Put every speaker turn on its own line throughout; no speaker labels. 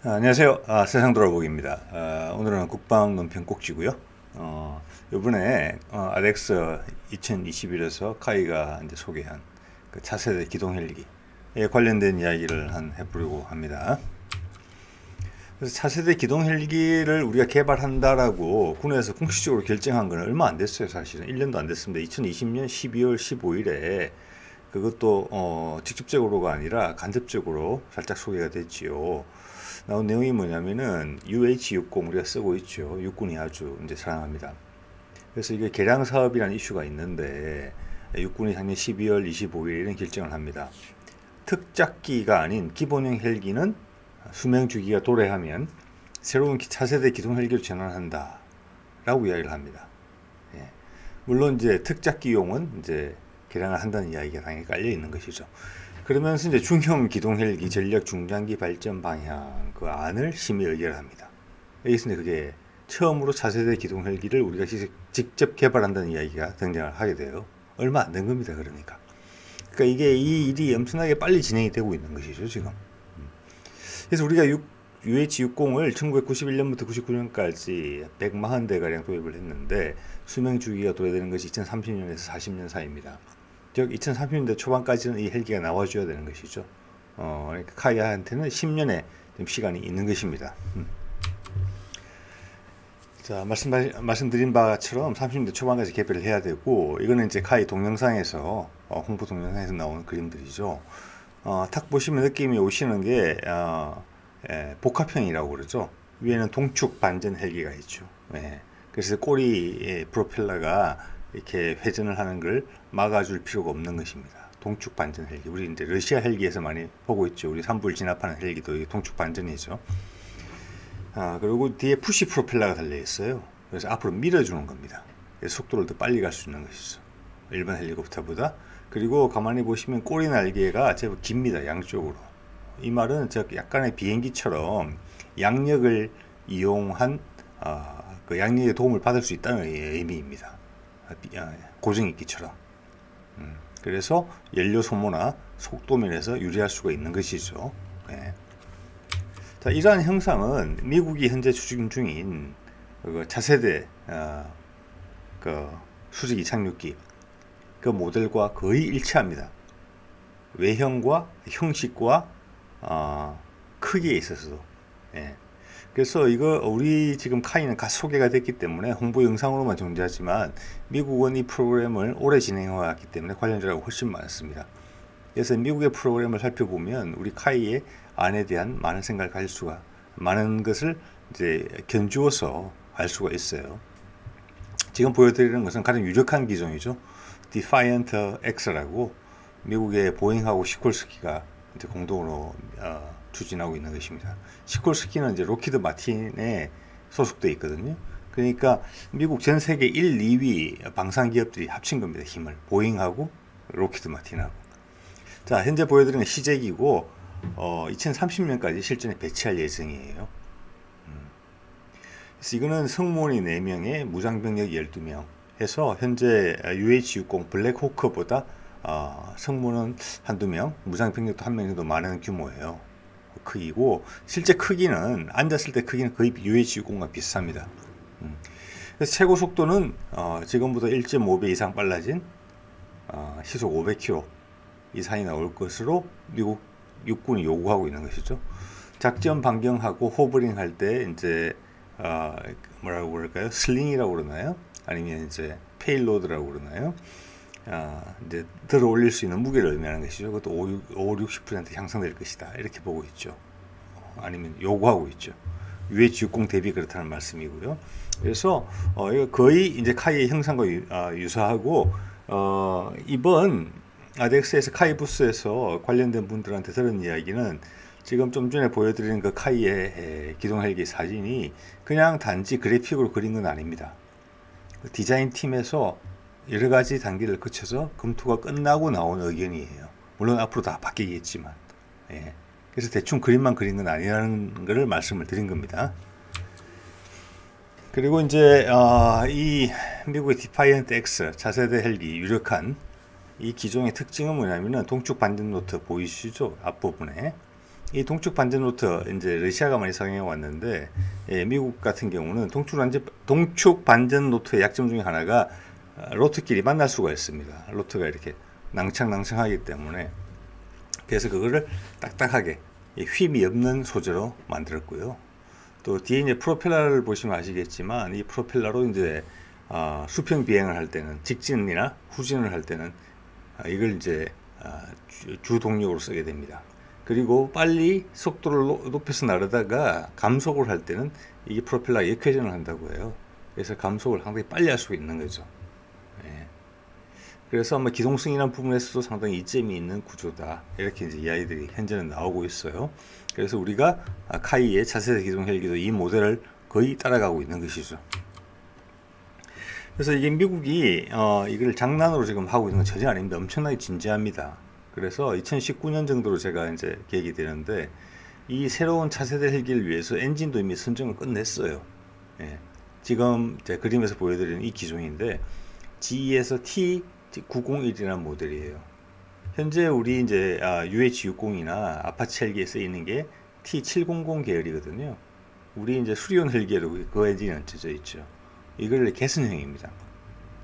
안녕하세요. 세상 돌아보기입니다. 오늘은 국방 논평 꼭지고요. 이번에 아덱스 2021에서 카이가 이제 소개한 그 차세대 기동 헬기에 관련된 이야기를 해보려고 합니다. 그래서 차세대 기동 헬기를 우리가 개발한다라고 군에서 공식적으로 결정한 건 얼마 안 됐어요. 사실은 1년도 안 됐습니다. 2020년 12월 15일에 그것도 직접적으로가 아니라 간접적으로 살짝 소개가 됐지요. 나온 내용이 뭐냐면은 UH-60 우리가 쓰고 있죠. 육군이 아주 이제 사랑합니다. 그래서 이게 개량 사업이라는 이슈가 있는데 육군이 작년 12월 25일에는 결정을 합니다. 특작기가 아닌 기본형 헬기는 수명 주기가 도래하면 새로운 차세대 기동 헬기로 전환한다 라고 이야기를 합니다. 예. 물론 이제 특작기용은 이제 개량을 한다는 이야기가 당연히 깔려 있는 것이죠. 그러면서 이제 중형 기동 헬기 전략 중장기 발전 방향 그 안을 심의 의결합니다. 여기서 이제 그게 처음으로 차세대 기동 헬기를 우리가 직접 개발한다는 이야기가 등장을 하게 돼요. 얼마 안 된 겁니다. 그러니까 이게 이 일이 엄청나게 빨리 진행이 되고 있는 것이죠 지금. 그래서 우리가 UH-60을 1991년부터 99년까지 140대 가량 도입을 했는데 수명 주기가 도래되는 것이 2030년에서 40년 사이입니다. 즉 2030년대 초반까지는 이 헬기가 나와줘야 되는 것이죠. 그러니까 카이아한테는 10년의 시간이 있는 것입니다. 자, 말씀드린 바처럼 30년대 초반까지 개발을 해야 되고, 이거는 이제 카이 동영상에서 홍보 동영상에서 나오는 그림들이죠. 탁 보시면 느낌이 오시는 게 복합형이라고 그러죠. 위에는 동축 반전 헬기가 있죠. 예. 그래서 꼬리 프로펠러가 이렇게 회전을 하는 걸 막아줄 필요가 없는 것입니다. 동축 반전 헬기. 우리 이제 러시아 헬기에서 많이 보고 있죠. 우리 산불 진압하는 헬기도 동축 반전이죠. 그리고 뒤에 푸시 프로펠러가 달려 있어요. 그래서 앞으로 밀어주는 겁니다. 그래서 속도를 더 빨리 갈 수 있는 것이죠. 일반 헬리콥터보다. 그리고 가만히 보시면 꼬리 날개가 제법 깁니다. 양쪽으로. 이 말은 약간의 비행기처럼 양력을 이용한 그 양력의 도움을 받을 수 있다는 의미입니다. 고정익기처럼. 그래서 연료 소모나 속도 면에서 유리할 수가 있는 것이죠. 네. 자, 이러한 형상은 미국이 현재 추진 중인 그 차세대 그 수직이 착륙기 그 모델과 거의 일치합니다. 외형과 형식과 크기에 있어서도. 예. 그래서 이거 우리 지금 카이는 소개가 됐기 때문에 홍보 영상으로만 존재하지만 미국은 이 프로그램을 오래 진행해왔기 때문에 관련자가 훨씬 많습니다. 그래서 미국의 프로그램을 살펴보면 우리 카이의 안에 대한 많은 생각을 가질 수가, 많은 것을 이제 견주어서 알 수가 있어요. 지금 보여드리는 것은 가장 유력한 기종이죠. 디파이언트 X라고 미국의 보잉하고 시콜스키가 이제 공동으로 추진하고 있는 것입니다. 시콜스키는 이제 로키드 마틴에 소속되어 있거든요. 그러니까 미국 전 세계 1, 2위 방산 기업들이 합친 겁니다. 힘을. 보잉하고 로키드 마틴하고. 자, 현재 보여드리는 시제기고 2030년까지 실전에 배치할 예정이에요. 그래서 이거는 승무원이 4명에 무장병력이 12명 해서 현재 UH-60 블랙호크보다 승무원은 한두 명, 무장병력도 한 명 정도 많은 규모예요. 크기고, 실제 크기는, 앉았을 때 크기는 거의 UH-60과 비슷합니다. 그래서 최고 속도는 지금보다 1.5배 이상 빨라진 시속 500km 이상이 나올 것으로 미국 육군이 요구하고 있는 것이죠. 작전 반경하고 호버링 할 때 이제 뭐라고 그럴까요? 슬링이라고 그러나요? 아니면 이제 페일로드라고 그러나요? 이제 들어 올릴 수 있는 무게를 의미하는 것이죠. 그것도 50-60% 향상될 것이다. 이렇게 보고 있죠. 아니면 요구하고 있죠. UH-60 대비 그렇다는 말씀이고요. 그래서 이거 거의 이제 카이의 형상과 유사하고 이번 아덱스에서 카이 부스에서 관련된 분들한테 들은 이야기는 지금 좀 전에 보여드린 그 카이의 기동 헬기 사진이 그냥 단지 그래픽으로 그린 건 아닙니다. 디자인 팀에서 여러 가지 단계를 거쳐서 검토가 끝나고 나온 의견이에요. 물론 앞으로 다 바뀌겠지만. 예. 그래서 대충 그림만 그린 건 아니라는 것을 말씀을 드린 겁니다. 그리고 이제 이 미국의 디파이언트 X 차세대 헬기 유력한 이 기종의 특징은 뭐냐면은 동축 반전 노트 보이시죠? 앞부분에 이 동축 반전 노트 이제 러시아가 많이 사용해 왔는데, 미국 같은 경우는 동축 반전 노트의 약점 중에 하나가 로트끼리 만날 수가 있습니다. 로트가 이렇게 낭창낭창하기 때문에. 그래서 그거를 딱딱하게 휨이 없는 소재로 만들었고요. 또 뒤에 이제 프로펠러를 보시면 아시겠지만, 이 프로펠러로 이제 수평 비행을 할 때는, 직진이나 후진을 할 때는 이걸 이제 주 동력으로 쓰게 됩니다. 그리고 빨리 속도를 높여서 나르다가 감속을 할 때는 이게 프로펠러가 역회전을 한다고 해요. 그래서 감속을 상당히 빨리 할 수 있는 거죠. 예. 그래서 아마 기동성이라는 부분에서도 상당히 이점이 있는 구조다, 이렇게 이제 이야기들이 현재는 나오고 있어요. 그래서 우리가 카이의 차세대 기동 헬기도 이 모델을 거의 따라가고 있는 것이죠. 그래서 이게 미국이 이걸 장난으로 지금 하고 있는 건 전혀 아닙니다. 엄청나게 진지합니다. 그래서 2019년 정도로 제가 이제 계획이 되는데, 이 새로운 차세대 헬기를 위해서 엔진도 이미 선정을 끝냈어요. 예. 지금 제 그림에서 보여드리는 이 기종인데, GE에서 T901이라는 모델이에요. 현재 우리 이제 UH-60이나 아파치 헬기에 쓰이는 게 T700 계열이거든요. 우리 이제 수리온 헬기에도 그 엔진이 얹혀져 있죠. 이걸 개선형입니다.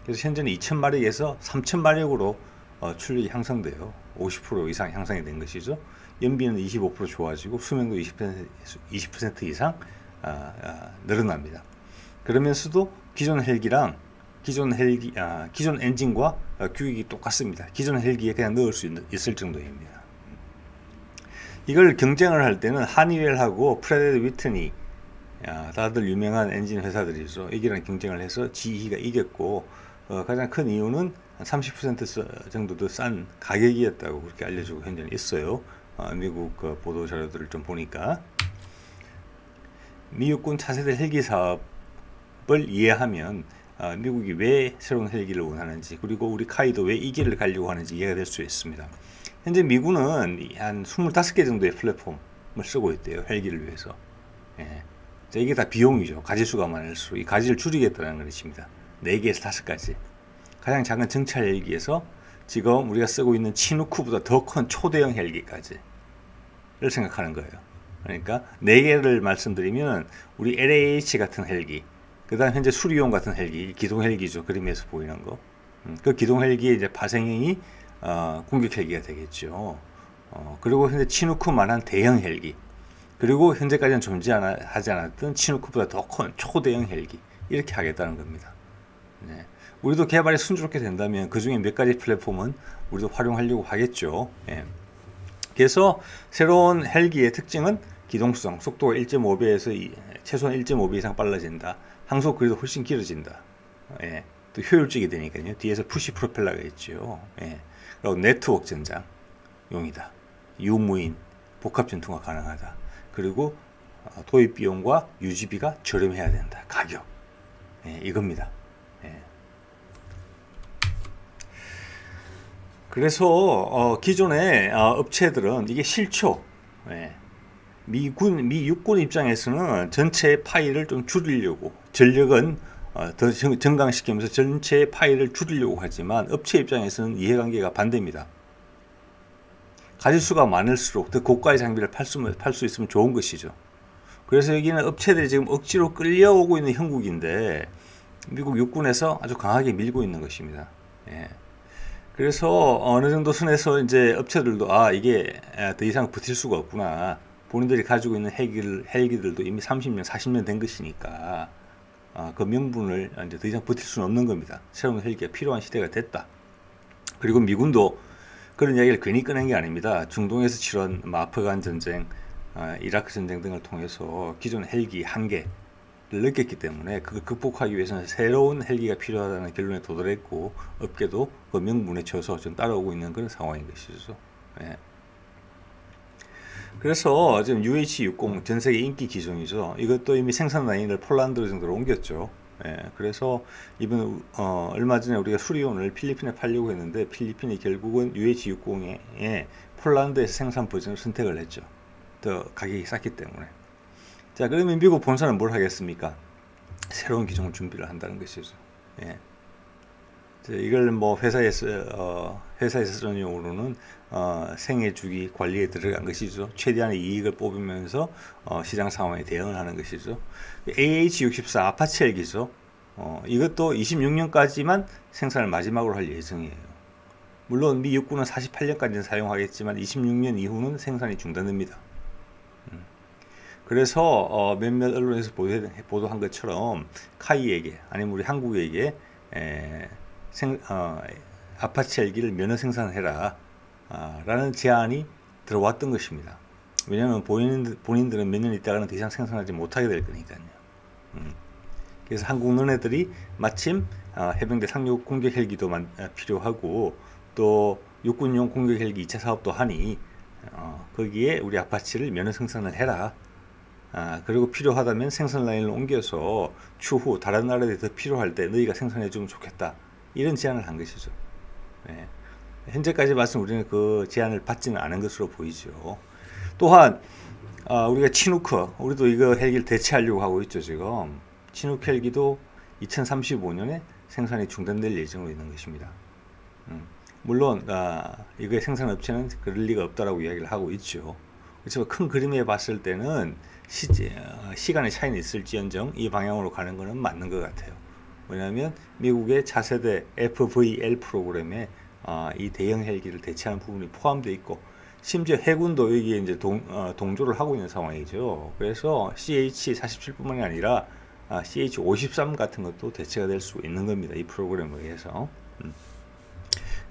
그래서 현재는 2000마력에서 3000마력으로 출력이 향상돼요. 50% 이상 향상이 된 것이죠. 연비는 25% 좋아지고 수명도 20% 이상 늘어납니다. 그러면서도 기존 헬기랑 기존 엔진과 규격이 똑같습니다. 기존 헬기에 그냥 넣을 수 있을 정도입니다. 이걸 경쟁을 할 때는 하니웰하고 프레드 위트니, 다들 유명한 엔진 회사들이죠. 이기랑 경쟁을 해서 GE가 이겼고, 가장 큰 이유는 30% 정도 더 싼 가격이었다고 그렇게 알려지고 현재는 있어요. 미국 보도 자료들을 좀 보니까. 미국군 차세대 헬기 사업을 이해하면 미국이 왜 새로운 헬기를 원하는지, 그리고 우리 카이도 왜 이 길을 가려고 하는지 이해가 될 수 있습니다. 현재 미군은 한 25개 정도의 플랫폼을 쓰고 있대요. 헬기를 위해서. 예. 자, 이게 다 비용이죠. 가지수가 많을수록 이 가지를 줄이겠다는 것입니다. 4개에서 5가지. 가장 작은 정찰 헬기에서 지금 우리가 쓰고 있는 치누크보다 더 큰 초대형 헬기까지를 생각하는 거예요. 그러니까 4개를 말씀드리면, 우리 LAH 같은 헬기, 그 다음 현재 수리용 같은 헬기, 기동 헬기죠. 그림에서 보이는 거. 그 기동 헬기의 이제 파생형이 공격 헬기가 되겠죠. 그리고 현재 치누크만한 대형 헬기, 그리고 현재까지는 존재하지 않았던 치누크보다 더 큰 초대형 헬기, 이렇게 하겠다는 겁니다. 네. 우리도 개발이 순조롭게 된다면 그 중에 몇 가지 플랫폼은 우리도 활용하려고 하겠죠. 예. 그래서 새로운 헬기의 특징은 기동성, 속도가 1.5배에서 최소한 1.5배 이상 빨라진다. 항속 거리도 훨씬 길어진다. 예. 또 효율적이 되니까요. 뒤에서 푸시 프로펠러가 있죠. 예. 그리고 네트워크 전장용이다. 유무인, 복합 전투가 가능하다. 그리고 도입 비용과 유지비가 저렴해야 된다. 가격. 예, 이겁니다. 예. 그래서 기존의 업체들은 이게 싫죠. 예. 미 육군 입장에서는 전체 파일을 좀 줄이려고, 전력은 더 증강시키면서 전체 파일을 줄이려고 하지만, 업체 입장에서는 이해관계가 반대입니다. 가짓수가 많을수록 더 고가의 장비를 팔 수 있으면 좋은 것이죠. 그래서 여기는 업체들이 지금 억지로 끌려오고 있는 형국인데, 미국 육군에서 아주 강하게 밀고 있는 것입니다. 예. 그래서 어느 정도 선에서 이제 업체들도 이게 더 이상 버틸 수가 없구나. 본인들이 가지고 있는 헬기들도 이미 30년, 40년 된 것이니까 그 명분을 이제 더 이상 버틸 수는 없는 겁니다. 새로운 헬기가 필요한 시대가 됐다. 그리고 미군도 그런 이야기를 괜히 꺼낸 게 아닙니다. 중동에서 치른 아프간 전쟁, 이라크 전쟁 등을 통해서 기존 헬기 한계를 느꼈기 때문에 그걸 극복하기 위해서는 새로운 헬기가 필요하다는 결론에 도달했고, 업계도 그 명분에 져서 좀 따라오고 있는 그런 상황인 것이죠. 예. 그래서 지금 UH-60 전 세계 인기 기종이죠. 이것도 이미 생산 라인을 폴란드 정도로 옮겼죠. 예. 그래서 이번 얼마 전에 우리가 수리온을 필리핀에 팔려고 했는데, 필리핀이 결국은 UH-60의 폴란드에서 생산 버전을 선택을 했죠. 더 가격이 쌌기 때문에. 자, 그러면 미국 본사는 뭘 하겠습니까? 새로운 기종을 준비를 한다는 것이죠. 예. 이걸 뭐 회사에서 쓰는 용어로는 생애 주기 관리에 들어간 것이죠. 최대한의 이익을 뽑으면서 시장 상황에 대응을 하는 것이죠. AH64 아파치 헬기죠. 이것도 26년까지만 생산을 마지막으로 할 예정이에요. 물론 미 육군은 48년까지는 사용하겠지만 26년 이후는 생산이 중단됩니다. 그래서 몇몇 언론에서 보도한 것처럼 카이에게 아니면 우리 한국에게 아파치 헬기를 면허 생산해라 라는 제안이 들어왔던 것입니다. 왜냐하면 본인들은 몇 년 있다가는 더 이상 생산하지 못하게 될 거니까요. 그래서 한국 너네들이 마침 해병대 상륙 공격 헬기도 필요하고 또 육군용 공격 헬기 2차 사업도 하니 거기에 우리 아파치를 면허 생산을 해라. 그리고 필요하다면 생산 라인을 옮겨서 추후 다른 나라에 더 필요할 때 너희가 생산해 주면 좋겠다. 이런 제안을 한 것이죠. 네. 현재까지 봐서 우리는 그 제안을 받지는 않은 것으로 보이죠. 또한 우리가 치누크, 우리도 이거 헬기를 대체하려고 하고 있죠. 지금 치누크 헬기도 2035년에 생산이 중단될 예정으로 있는 것입니다. 물론 이거의 생산업체는 그럴 리가 없다라고 이야기를 하고 있죠. 그렇지만 큰 그림에 봤을 때는 시간의 차이는 있을지언정 이 방향으로 가는 것은 맞는 것 같아요. 왜냐하면 미국의 차세대 FVL 프로그램에 이 대형 헬기를 대체하는 부분이 포함되어 있고 심지어 해군도 여기에 이제 동조를 하고 있는 상황이죠. 그래서 CH-47뿐만이 아니라 CH-53 같은 것도 대체가 될 수 있는 겁니다. 이 프로그램에 의해서.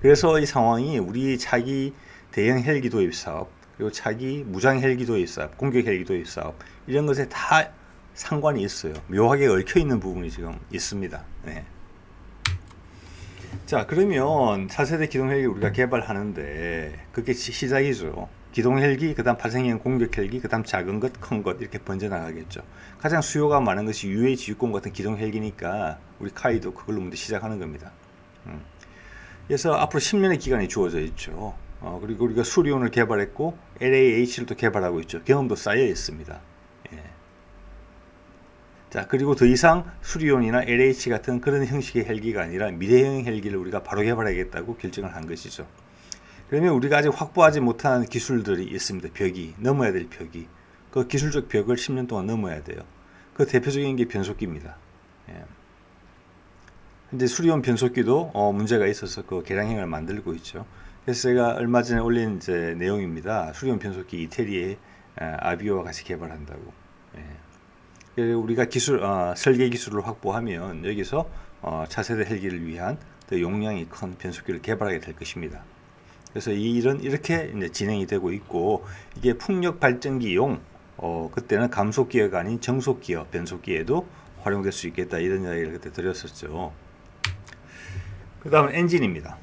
그래서 이 상황이 우리 차기 대형 헬기 도입 사업 그리고 차기 무장 헬기 도입 사업, 공격 헬기 도입 사업 이런 것에 다 상관이 있어요. 묘하게 얽혀 있는 부분이 지금 있습니다. 네. 자, 그러면 차세대 기동 헬기 우리가 개발하는데 그게 시작이죠. 기동 헬기, 그다음 파생형 공격 헬기, 그다음 작은 것, 큰 것 이렇게 번져 나가겠죠. 가장 수요가 많은 것이 UH-60 같은 기동 헬기니까 우리 카이도 그걸로 먼저 시작하는 겁니다. 그래서 앞으로 10년의 기간이 주어져 있죠. 그리고 우리가 수리온을 개발했고 LAH를 또 개발하고 있죠. 경험도 쌓여 있습니다. 예. 자, 그리고 더 이상 수리온이나 LH 같은 그런 형식의 헬기가 아니라 미래형 헬기를 우리가 바로 개발하겠다고 결정을 한 것이죠. 그러면 우리가 아직 확보하지 못한 기술들이 있습니다. 벽이, 넘어야 될 벽이. 그 기술적 벽을 10년 동안 넘어야 돼요. 그 대표적인 게 변속기입니다. 예. 현재 수리온 변속기도 문제가 있어서 그 개량형을 만들고 있죠. 그래서 제가 얼마 전에 올린 이제 내용입니다. 수리온 변속기 이태리의 아비오와 같이 개발한다고. 예. 우리가 설계 기술을 확보하면 여기서 차세대 헬기를 위한 더 용량이 큰 변속기를 개발하게 될 것입니다. 그래서 이렇게 이제 진행이 되고 있고 이게 풍력 발전기용 그때는 감속기어가 아닌 정속기어 변속기에도 활용될 수 있겠다 이런 이야기를 그때 드렸었죠. 그 다음은 엔진입니다.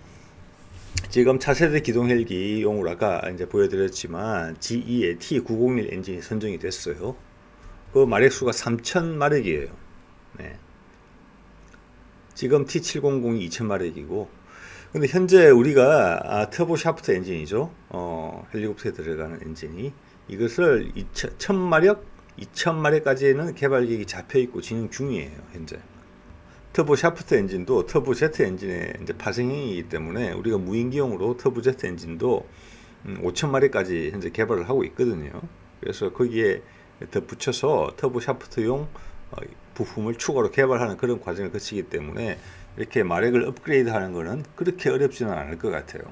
지금 차세대 기동 헬기용으로 아까 이제 보여드렸지만 GE의 T901 엔진이 선정이 됐어요. 그 마력수가 3000마력이에요. 네. 지금 T700이 2000마력이고 근데 현재 우리가 터보 샤프트 엔진이죠. 헬리콥터에 들어가는 엔진이 이것을 1000마력, 2000마력까지는 개발 계획이 잡혀 있고 진행 중이에요. 현재. 터보 샤프트 엔진도 터보 제트 엔진의 이제 파생형이기 때문에 우리가 무인기용으로 터보 제트 엔진도 5000마력까지 현재 개발을 하고 있거든요. 그래서 거기에 더 붙여서 터보 샤프트용 부품을 추가로 개발하는 그런 과정을 거치기 때문에 이렇게 마력을 업그레이드 하는 것은 그렇게 어렵지는 않을 것 같아요.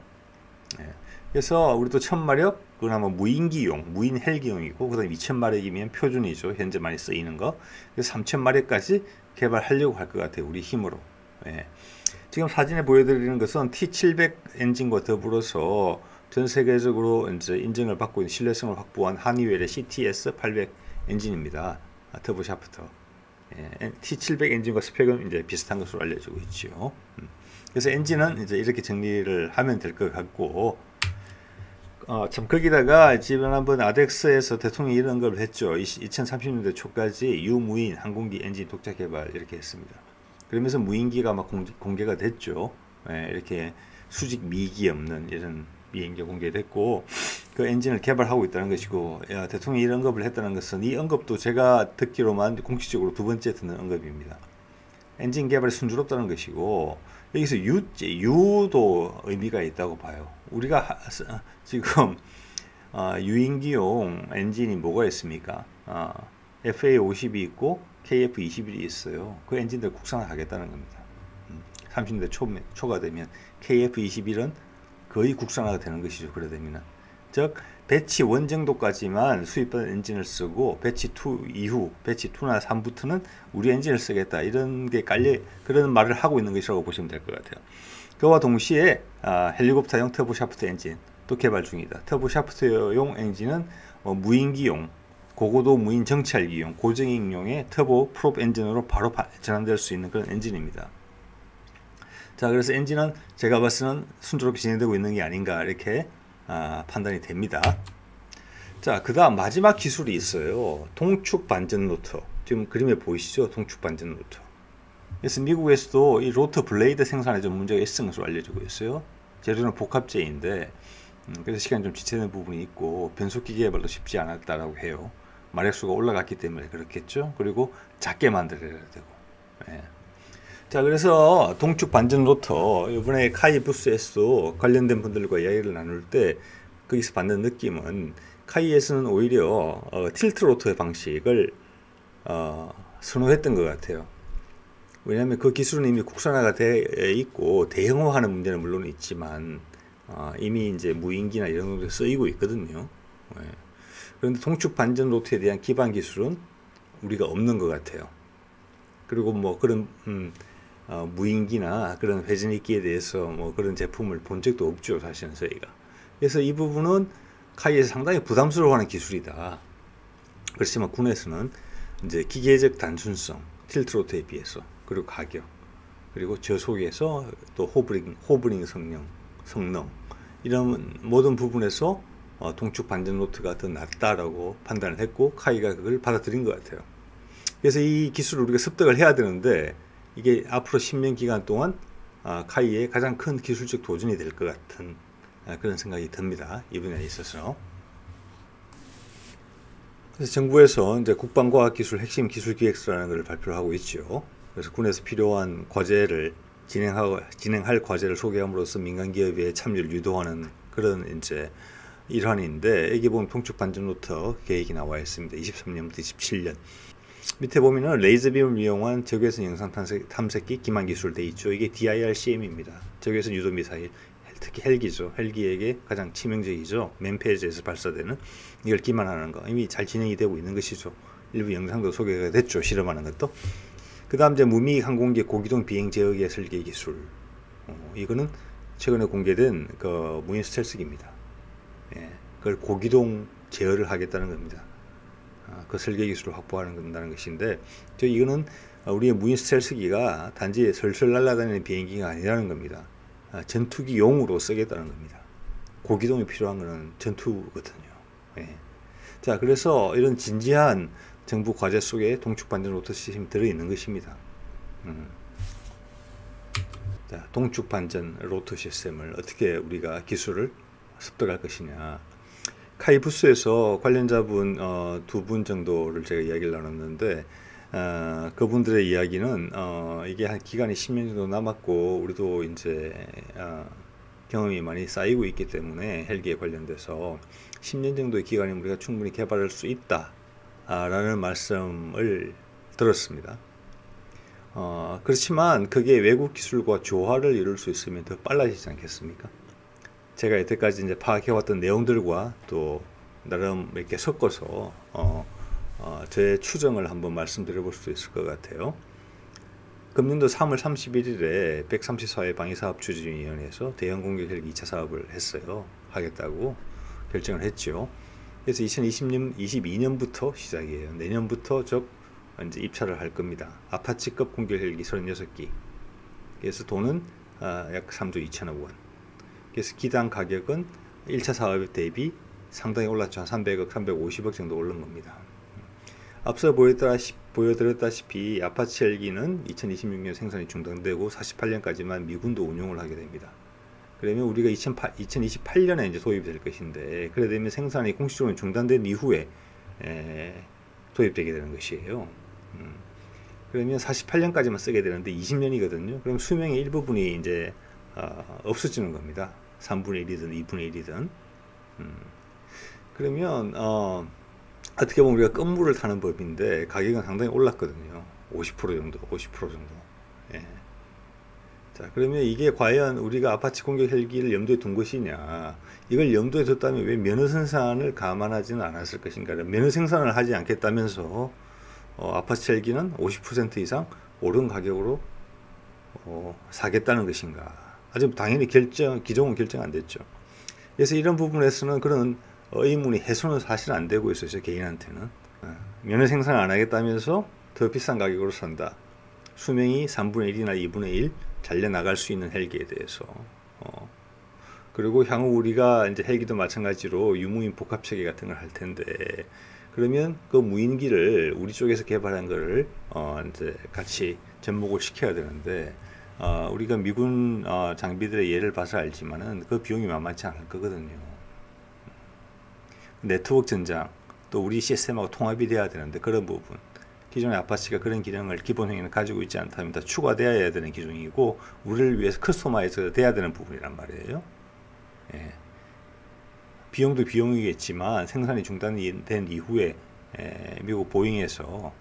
예. 그래서 우리도 1000마력, 그나마 무인기용, 무인 헬기용이고, 그 다음 2000마력이면 표준이죠. 현재 많이 쓰이는 거. 그래서 3000마력까지 개발하려고 할 것 같아요. 우리 힘으로. 예. 지금 사진에 보여드리는 것은 T700 엔진과 더불어서 전 세계적으로 이제 인정을 받고 있는 신뢰성을 확보한 하니웰의 CTS800 엔진입니다. 터보 샤프트. 예. T700 엔진과 스펙은 이제 비슷한 것으로 알려지고 있죠. 그래서 엔진은 이제 이렇게 정리를 하면 될 것 같고, 참 거기다가 지난번 아덱스에서 대통령이 이런 걸 했죠. 2030년대 초까지 유무인 항공기 엔진 독자 개발 이렇게 했습니다. 그러면서 무인기가 막 공개가 됐죠. 예, 이렇게 수직 미기 없는 이런 비행기가 공개됐고 그 엔진을 개발하고 있다는 것이고 대통령이 이런 언급을 했다는 것은 이 언급도 제가 듣기로만 공식적으로 두 번째 듣는 언급입니다. 엔진 개발이 순조롭다는 것이고 여기서 유도 의미가 있다고 봐요. 우리가 지금 유인기용 엔진이 뭐가 있습니까? FA50이 있고 KF21이 있어요. 그 엔진들 국산화하겠다는 겁니다. 30년대 초가 되면 KF21은 거의 국산화가 되는 것이죠. 그래 되면은, 즉 배치 1 정도까지만 수입받은 엔진을 쓰고 배치 2 이후, 배치 2나 3부터는 우리 엔진을 쓰겠다, 이런 게 그런 말을 하고 있는 것이라고 보시면 될 것 같아요. 그와 동시에 헬리콥터용 터보샤프트 엔진 또 개발 중이다. 터보샤프트용 엔진은 무인기용, 고고도 무인 정찰기용, 고정익용의 터보 프롭 엔진으로 바로 전환될 수 있는 그런 엔진입니다. 자, 그래서 엔진은 제가 봤을 때는 순조롭게 진행되고 있는 게 아닌가, 이렇게 판단이 됩니다. 자, 그 다음 마지막 기술이 있어요. 동축 반전 로터. 지금 그림에 보이시죠? 동축 반전 로터. 그래서 미국에서도 이 로터 블레이드 생산에 좀 문제가 있었던 것으로 알려지고 있어요. 재료는 복합재인데 그래서 시간이 좀 지체된 부분이 있고 변속기 개발도 쉽지 않았다라고 해요. 마력수가 올라갔기 때문에 그렇겠죠. 그리고 작게 만들어야 되고. 예. 자, 그래서 동축 반전 로터, 이번에 카이 부스에서도 관련된 분들과 이야기를 나눌 때 거기서 받는 느낌은, 카이에서는 오히려 틸트 로터의 방식을 선호했던 것 같아요. 왜냐하면 그 기술은 이미 국산화가 돼 있고 대형화하는 문제는 물론 있지만 이미 이제 무인기나 이런 곳에 쓰이고 있거든요. 예. 그런데 동축 반전 로터에 대한 기반 기술은 우리가 없는 것 같아요. 그리고 뭐 그런 무인기나 그런 회전익기에 대해서 뭐 그런 제품을 본 적도 없죠, 사실은 저희가. 그래서 이 부분은 카이에서 상당히 부담스러워하는 기술이다. 그렇지만 군에서는 이제 기계적 단순성, 틸트 로터에 비해서, 그리고 가격, 그리고 저속에서 또 호버링 성능 이런 모든 부분에서 동축 반전 로터가 더 낫다라고 판단을 했고 카이가 그걸 받아들인 것 같아요. 그래서 이 기술을 우리가 습득을 해야 되는데, 이게 앞으로 10년 기간 동안 카이의 가장 큰 기술적 도전이 될 것 같은 그런 생각이 듭니다. 이 분야에 있어서. 그래서 정부에서 이제 국방과학기술 핵심 기술 기획서라는 것을 발표를 하고 있죠. 그래서 군에서 필요한 과제를 진행할 과제를 소개함으로써 민간 기업의 참여를 유도하는 그런 이제 일환인데, 여기 보면 동축 반전 로터 계획이 나와 있습니다. 23년부터 27년. 밑에 보면은 레이저빔을 이용한 적외선 영상 탐색기 기만 기술 돼 있죠. 이게 DIRCM입니다. 적외선 유도 미사일, 특히 헬기죠. 헬기에게 가장 치명적이죠. 맨페이지에서 발사되는, 이걸 기만하는 거 이미 잘 진행이 되고 있는 것이죠. 일부 영상도 소개가 됐죠. 실험하는 것도. 그 다음 이제 무미 항공기 고기동 비행 제어기의 설계 기술. 이거는 최근에 공개된 그 무인 스텔스기입니다. 예, 그걸 고기동 제어를 하겠다는 겁니다. 그 설계 기술을 확보한다는 것인데, 이거는 우리의 무인 스텔스기가 단지 설설 날아다니는 비행기가 아니라는 겁니다. 전투기용으로 쓰겠다는 겁니다. 고기동이 필요한 것은 전투거든요. 예. 자, 그래서 이런 진지한 정부 과제 속에 동축 반전 로터 시스템이 들어있는 것입니다. 자, 동축 반전 로터 시스템을 어떻게 우리가 기술을 습득할 것이냐. 카이 부스에서 관련자분 2분 정도를 제가 이야기를 나눴는데, 그분들의 이야기는 이게 한 기간이 10년 정도 남았고 우리도 이제 경험이 많이 쌓이고 있기 때문에 헬기에 관련돼서 10년 정도의 기간에 우리가 충분히 개발할 수 있다 라는 말씀을 들었습니다. 그렇지만 그게 외국 기술과 조화를 이룰 수 있으면 더 빨라지지 않겠습니까? 제가 여태까지 이제 파악해왔던 내용들과 또 나름 이렇게 섞어서 제 추정을 한번 말씀드려 볼 수 있을 것 같아요. 금년도 3월 31일에 134회 방위사업추진위원회에서 대형 공격 헬기 2차 사업을 했어요. 하겠다고 결정을 했죠. 그래서 2022년부터 시작이에요. 내년부터 이제 입찰을 할 겁니다. 아파치급 공격 헬기 36기. 그래서 돈은 약 3조 2천억 원. 그래서 기당 가격은 1차 사업 대비 상당히 올랐죠. 한 300억, 350억 정도 오른 겁니다. 앞서 보여드렸다시피 아파치 헬기는 2026년 생산이 중단되고 48년까지만 미군도 운용을 하게 됩니다. 그러면 우리가 2028년에 이제 도입이 될 것인데, 그래 되면 생산이 공식적으로 중단된 이후에 도입되게 되는 것이에요. 그러면 48년까지만 쓰게 되는데 20년이거든요. 그럼 수명의 일부분이 이제 없어지는 겁니다. 3분의 1이든 2분의 1이든. 그러면 어떻게 보면 우리가 건물을 타는 법인데 가격은 상당히 올랐거든요. 50% 정도, 50% 정도. 예. 자, 그러면 이게 과연 우리가 아파치 공격 헬기를 염두에 둔 것이냐? 이걸 염두에 뒀다면 왜 면허 생산을 감안하지는 않았을 것인가? 면허 생산을 하지 않겠다면서 아파치 헬기는 50% 이상 오른 가격으로 사겠다는 것인가? 아직 당연히 기종은 결정 안 됐죠. 그래서 이런 부분에서는 그런 의문이 해소는 사실 안 되고 있어요. 개인한테는. 면허 생산 안 하겠다면서 더 비싼 가격으로 산다. 수명이 3분의 1이나 2분의 1 잘려나갈 수 있는 헬기에 대해서. 그리고 향후 우리가 이제 헬기도 마찬가지로 유무인 복합체계 같은 걸 할 텐데, 그러면 그 무인기를 우리 쪽에서 개발한 거를 이제 같이 접목을 시켜야 되는데, 우리가 미군 장비들의 예를 봐서 알지만은 그 비용이 만만치 않을 거거든요. 네트워크 전장, 또 우리 시스템하고 통합이 돼야 되는데 그런 부분. 기존의 아파치가 그런 기능을 기본형에는 가지고 있지 않다면 다 추가되어야 되는 기종이고 우리를 위해서 커스터마이즈 돼야 되는 부분이란 말이에요. 예. 비용도 비용이겠지만 생산이 중단된 이후에 미국 보잉에서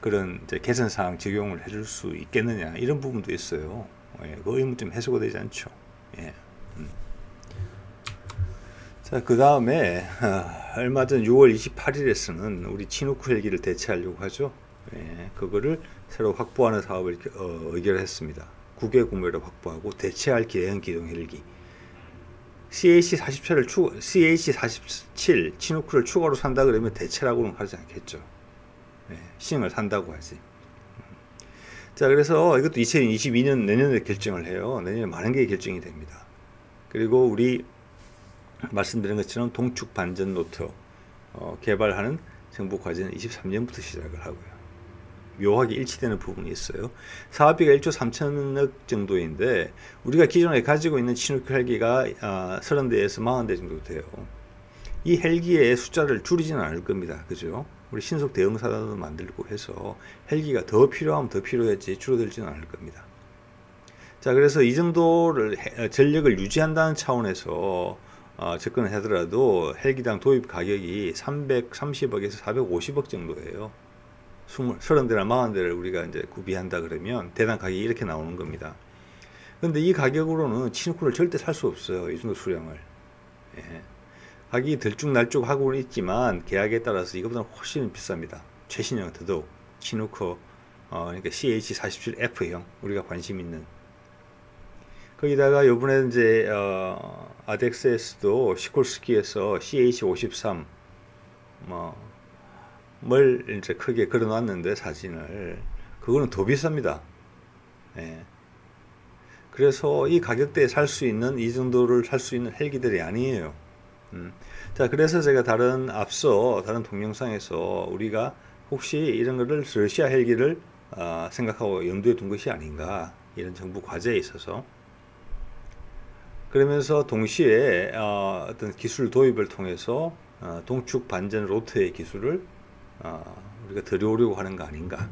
그런 이제 개선사항 적용을 해줄 수 있겠느냐 이런 부분도 있어요. 예. 그 의문 좀 해소가 되지 않죠. 예. 자, 그 다음에 얼마 전 6월 28일에서는 우리 치누크 헬기를 대체하려고 하죠. 예, 그거를 새로 확보하는 사업을 의결했습니다. 국외 구매를 확보하고 대체할 기대형 기동 헬기 CH-47 치누크를 추가로 산다 그러면 대체라고는 하지 않겠죠. 예, 시행을 산다고 하지. 자, 그래서 이것도 2022년 내년에 결정을 해요. 내년에 많은 게 결정이 됩니다. 그리고 우리 말씀드린 것처럼 동축 반전 로터 개발하는 정부 과제는 23년부터 시작을 하고요. 묘하게 일치되는 부분이 있어요. 사업비가 1조 3천억 정도인데 우리가 기존에 가지고 있는 치누크 헬기가 30대에서 40대 정도 돼요. 이 헬기의 숫자를 줄이지는 않을 겁니다. 그죠? 우리 신속 대응사단도 만들고 해서 헬기가 더 필요하면 더 필요했지 줄어들지는 않을 겁니다. 자, 그래서 이 정도를 전력을 유지한다는 차원에서 접근을 하더라도 헬기당 도입 가격이 330억에서 450억 정도예요. 30대나 40대를 우리가 이제 구비한다 그러면 대당 가격이 이렇게 나오는 겁니다. 근데 이 가격으로는 치누크를 절대 살 수 없어요. 이 정도 수량을. 예. 가격이 들쭉날쭉 하고는 있지만 계약에 따라서 이것보다 훨씬 비쌉니다. 최신형 더더욱 치누크 그러니까 CH-47F형 우리가 관심 있는. 거기다가 요번에 이제 아덱스에서도 시콜스키에서 CH-53 뭘 이제 크게 걸어놨는데 사진을 그거는 더 비쌉니다. 예. 그래서 이 가격대에 살 수 있는 이 정도를 살 수 있는 헬기들이 아니에요. 자, 그래서 제가 앞서 다른 동영상에서 우리가 혹시 이런 거를 러시아 헬기를 생각하고 염두에 둔 것이 아닌가 이런 정부 과제에 있어서 그러면서 동시에 어떤 기술 도입을 통해서 동축 반전 로터의 기술을 우리가 들여오려고 하는 거 아닌가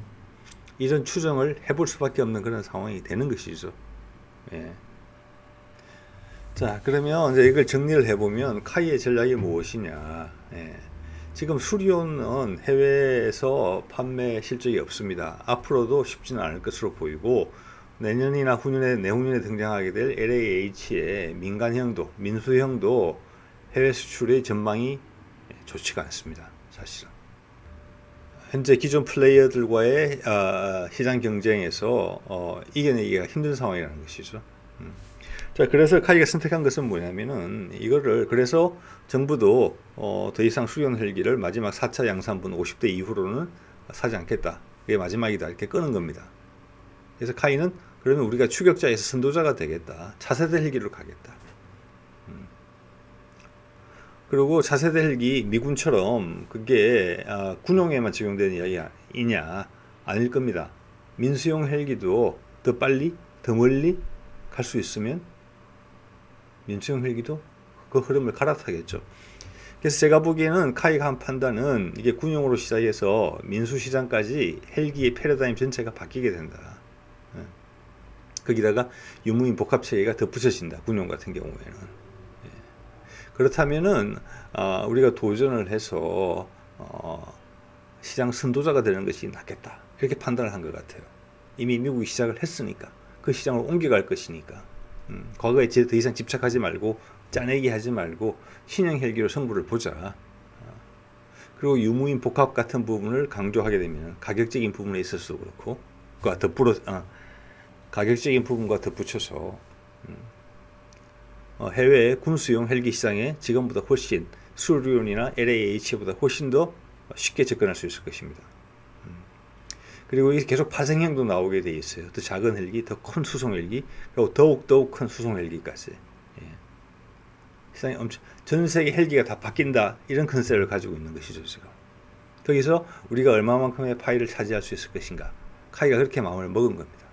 이런 추정을 해볼 수밖에 없는 그런 상황이 되는 것이죠. 예. 자, 그러면 이제 이걸 정리를 해보면 카이의 전략이 무엇이냐. 예. 지금 수리온은 해외에서 판매 실적이 없습니다. 앞으로도 쉽지는 않을 것으로 보이고 내년이나 내후년에 등장하게 될 LAH의 민간형도 민수형도 해외 수출의 전망이 좋지가 않습니다. 사실은 현재 기존 플레이어들과의 시장 경쟁에서 이겨내기가 힘든 상황이라는 것이죠. 자, 그래서 카이가 선택한 것은 뭐냐면은 이거를 그래서 정부도 더 이상 수리온 헬기를 마지막 4차 양산분 50대 이후로는 사지 않겠다. 그게 마지막이다. 이렇게 끄는 겁니다. 그래서 카이는 그러면 우리가 추격자에서 선도자가 되겠다. 차세대 헬기로 가겠다. 그리고 차세대 헬기 미군처럼 그게 군용에만 적용되는 이야기냐 아닐 겁니다. 민수용 헬기도 더 빨리 더 멀리 갈 수 있으면 민수용 헬기도 그 흐름을 갈아타겠죠. 그래서 제가 보기에는 카이가 한 판단은 이게 군용으로 시작해서 민수시장까지 헬기의 패러다임 전체가 바뀌게 된다. 예. 거기다가 유무인 복합체계가 덧붙여진다. 군용 같은 경우에는. 예. 그렇다면은 우리가 도전을 해서 시장 선도자가 되는 것이 낫겠다. 이렇게 판단을 한 것 같아요. 이미 미국이 시작을 했으니까. 그 시장으로 옮겨갈 것이니까. 과거에 더 이상 집착하지 말고 짜내기 하지 말고 신형 헬기로 승부를 보자. 그리고 유무인 복합 같은 부분을 강조하게 되면 가격적인 부분에 있어서도 그렇고 가격적인 부분과 덧붙여서 해외 군수용 헬기 시장에 지금보다 훨씬 수리온이나 LAH보다 훨씬 더 쉽게 접근할 수 있을 것입니다. 그리고 계속 파생형도 나오게 돼 있어요. 더 작은 헬기, 더 큰 수송 헬기, 그리고 더욱 큰 수송 헬기까지. 시장이 전 세계 헬기가 다 바뀐다, 이런 컨셉을 가지고 있는 것이죠 지금. 거기서 우리가 얼마만큼의 파이를 차지할 수 있을 것인가, 카이가 그렇게 마음을 먹은 겁니다.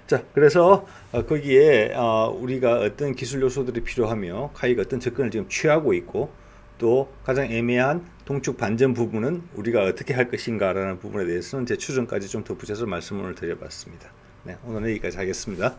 자, 그래서 거기에 우리가 어떤 기술 요소들이 필요하며 카이가 어떤 접근을 지금 취하고 있고, 또 가장 애매한 동축 반전 부분은 우리가 어떻게 할 것인가 라는 부분에 대해서는 제 추정까지 좀 덧붙여서 말씀을 드려봤습니다. 네, 오늘은 여기까지 하겠습니다.